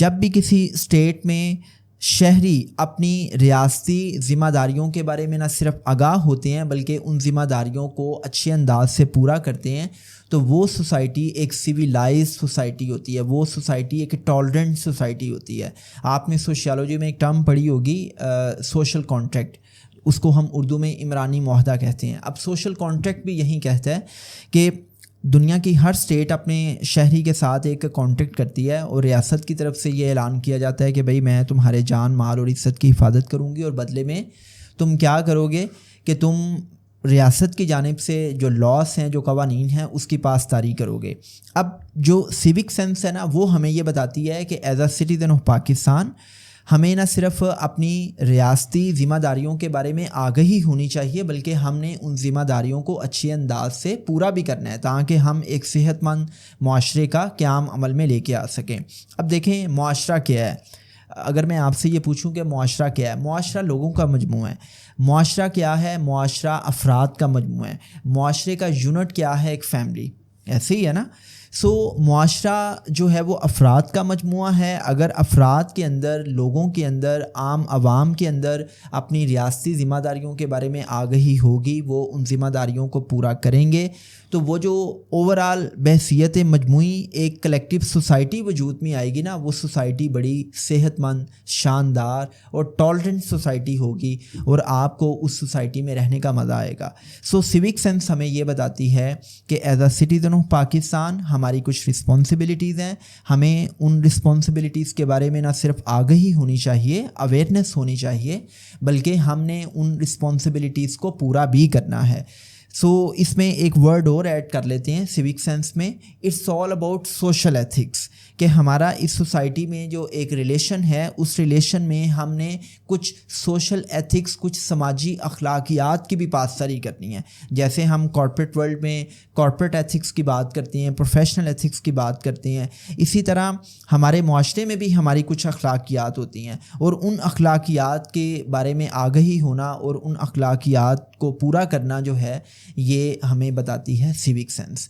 جب بھی کسی اسٹیٹ میں شہری اپنی ریاستی ذمہ داریوں کے بارے میں نہ صرف آگاہ ہوتے ہیں بلکہ ان ذمہ داریوں کو اچھے انداز سے پورا کرتے ہیں تو وہ سوسائٹی ایک سویلائز سوسائٹی ہوتی ہے، وہ سوسائٹی ایک ٹالرنٹ سوسائٹی ہوتی ہے۔ آپ نے سوشیالوجی میں ایک ٹرم پڑھی ہوگی سوشل کانٹریکٹ، اس کو ہم اردو میں عمرانی معاہدہ کہتے ہیں۔ اب سوشل کانٹریکٹ بھی یہی کہتا ہے کہ دنیا کی ہر اسٹیٹ اپنے شہری کے ساتھ ایک کانٹریکٹ کرتی ہے اور ریاست کی طرف سے یہ اعلان کیا جاتا ہے کہ بھئی میں تمہارے جان مال اور عزت کی حفاظت کروں گی، اور بدلے میں تم کیا کرو گے کہ تم ریاست کی جانب سے جو لاس ہیں، جو قوانین ہیں، اس کی پاسداری کرو گے۔ اب جو سیوک سینس ہے نا، وہ ہمیں یہ بتاتی ہے کہ as a citizen of Pakistan ہمیں نہ صرف اپنی ریاستی ذمہ داریوں کے بارے میں آگہی ہونی چاہیے بلکہ ہم نے ان ذمہ داریوں کو اچھے انداز سے پورا بھی کرنا ہے تاکہ ہم ایک صحت مند معاشرے کا قیام عمل میں لے کے آ سکیں۔ اب دیکھیں معاشرہ کیا ہے۔ اگر میں آپ سے یہ پوچھوں کہ معاشرہ کیا ہے، معاشرہ لوگوں کا مجموعہ ہے۔ معاشرہ کیا ہے؟ معاشرہ افراد کا مجموعہ ہے۔ معاشرے کا یونٹ کیا ہے؟ ایک فیملی، ایسے ہی ہے نا۔ معاشرہ جو ہے وہ افراد کا مجموعہ ہے۔ اگر افراد کے اندر، لوگوں کے اندر، عام عوام کے اندر اپنی ریاستی ذمہ داریوں کے بارے میں آگہی ہوگی، وہ ان ذمہ داریوں کو پورا کریں گے، تو وہ جو اوورآل بحیثیت مجموعی ایک کلیکٹیو سوسائٹی وجود میں آئے گی نا، وہ سوسائٹی بڑی صحت مند، شاندار اور ٹالرنٹ سوسائٹی ہوگی اور آپ کو اس سوسائٹی میں رہنے کا مزہ آئے گا۔ سیوک سینس ہمیں یہ بتاتی ہے کہ as a citizen of Pakistan ہماری کچھ رسپانسبلٹیز ہیں، ہمیں ان رسپانسبلٹیز کے بارے میں نہ صرف آگہی ہونی چاہیے، اویئرنیس ہونی چاہیے، بلکہ ہم نے ان رسپانسبلٹیز کو پورا بھی کرنا ہے۔ اس میں ایک ورڈ اور ایڈ کر لیتے ہیں سیوک سینس میں، it's all about social ethics, کہ ہمارا اس سوسائٹی میں جو ایک ریلیشن ہے، اس ریلیشن میں ہم نے کچھ سوشل ایتھکس، کچھ سماجی اخلاقیات کی بھی پاسداری کرنی ہے۔ جیسے ہم کارپوریٹ ورلڈ میں کارپوریٹ ایتھکس کی بات کرتے ہیں، پروفیشنل ایتھکس کی بات کرتے ہیں، اسی طرح ہمارے معاشرے میں بھی ہماری کچھ اخلاقیات ہوتی ہیں، اور ان اخلاقیات کے بارے میں آگہی ہونا اور ان اخلاقیات کو پورا کرنا جو ہے، یہ ہمیں بتاتی ہے سیوک سینس۔